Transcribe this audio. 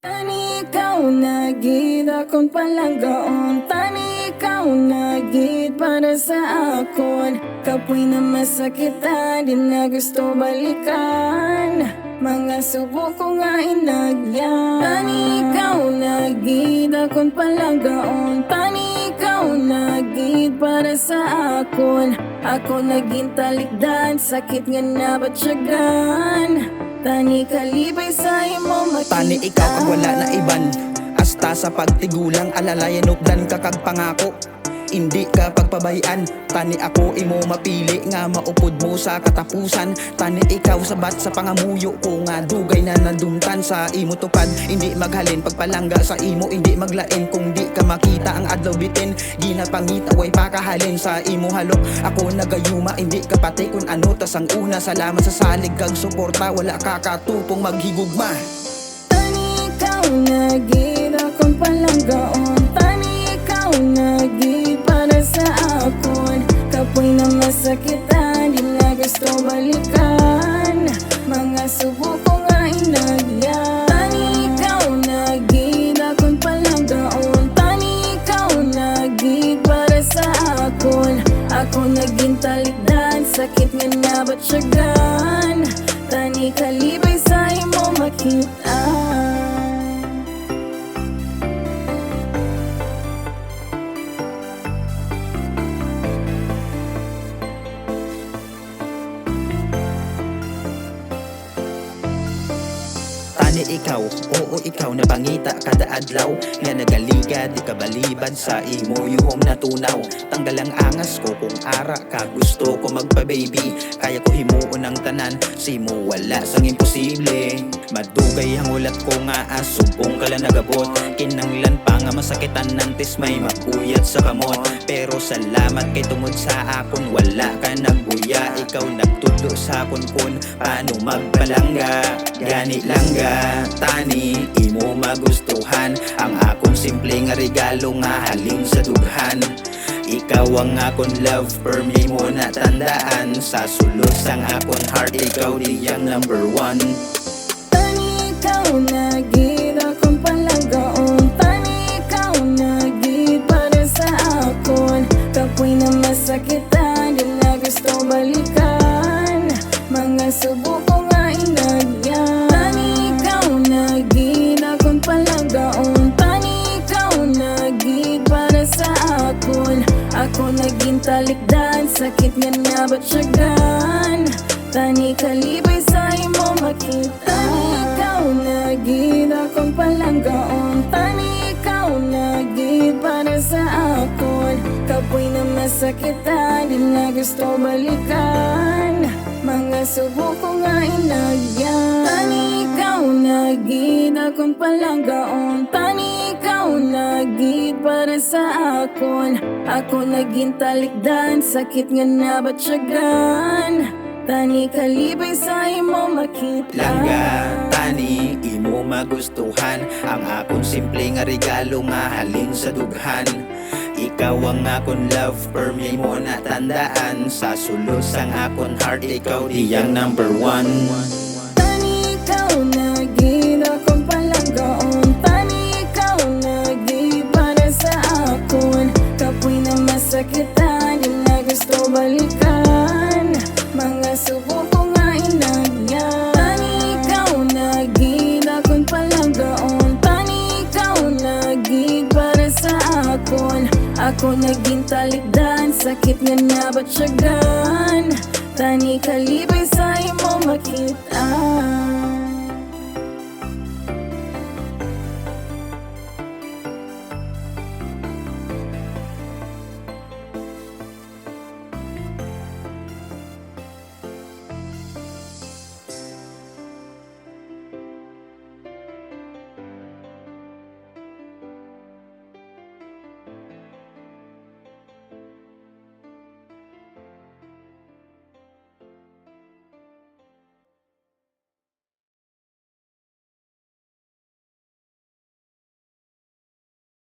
Tani ikaw na gid akong palanggaon. Tani ikaw na gid para sa akon. Kapoy na masakitan, di na gusto balikan. Mga subo ko nga inagyan. Tani ikaw na gid akong palanggaon. Tani ikaw na gid para sa akon. Ako naging talikdan, sakit nga nabatsyagan. Tani kalibay sa imo makita. Tani ikaw kag wala na iban. Hasta sa pagtigulang alalayan ukdan ka kag pangako. Hindi ka pagpabayan. Tani ako imo mapili nga maupod mo sa katapusan. Tani ikaw sabat sa pangamuyo ko nga dugay na nandumtan sa imo tupad. Hindi maghalin pagpalangga sa imo, hindi maglain kung di ka makita ang adlaw bitin. Ginapangita way pakahalin sa imo halok. Ako nagayuma hindi ka pati kung ano tas ang una. Salamat sa salig kag suporta, wala ka katupong maghigugma. Tani ikaw na gid akong palanggaon. Tani ikaw na gid para sa akon. Kapoy na masakitan, di na gusto balikan. Mga subo ko nga inagyan. Tani ikaw na gid akong palanggaon. Tani ikaw na gid para sa akon. Ako naging talikdan, sakit nga nabatsyagan. Tani kalibay sa imo makita. Tani ikaw, oo ikaw na pangita kada adlaw. Nga nagaliga, di ka balibad sa imo yuhong natunaw. Tanggal ang angas ko kung ara ka, gusto ko magpa-baby. Kaya ko himuon ang tanan, si mo wala sang imposible. Madugay ang ulat ko nga asubong ka lang nagabot. Kinanglan pa nga masakitan nantis may mapuyat sa kamot. Pero salamat kay tungod sa akon, wala ka nagbuya. Ikaw nagtudlo sa akon kun paano magpalangga. Gani langga, tani, imo magustuhan ang akong simple nga regalo nga halin sa dughan. Ikaw ang akong love, permi mo na tandaan. Sa sulos ang akong heart, ikaw diyang number one. Tani ikaw na gid akong palanggaon. Tani ikaw na gid para sa akon. Kapoy na masakitan, di na gusto balikan. Mga subo ko nga inagyan. Tani ikaw na gid akong palanggaon. Tani ikaw na gid para sa akon. Ako naging talikdan, sakit nga nabatsyagan. Tani kalibay sa imo makita. Tani ikaw na gid akong palanggaon. Tani ikaw na gid para sa akon. Kapoy na masakitan, di na gusto balikan. Mga subo ko nga inagyan. Tani ikaw na gid akong palanggaon. Tani ikaw na gid para sa akon. Ako naging talikdan, sakit nga nabatsyagan. Tani kalibay sa imo makita. Langga, tani, imo magustuhan ang akong simple nga regalo nga halin sa dughan. Ikaw ang akong love, permi mo na tandaan. Sa sulos ang akong heart, ikaw diyang number one. Tani ikaw na gid akong palanggaon. Tani ikaw na gid para sa akon. Kapoy na masakitan, di na gusto balikan. Mga subo ko nga inagyan. Tani ikaw na gid akong palanggaon. Tani ikaw na gid para sa akon. Ako naging talikdan, sakit nga nabatsyagan. Tani kalibay sa imo makita.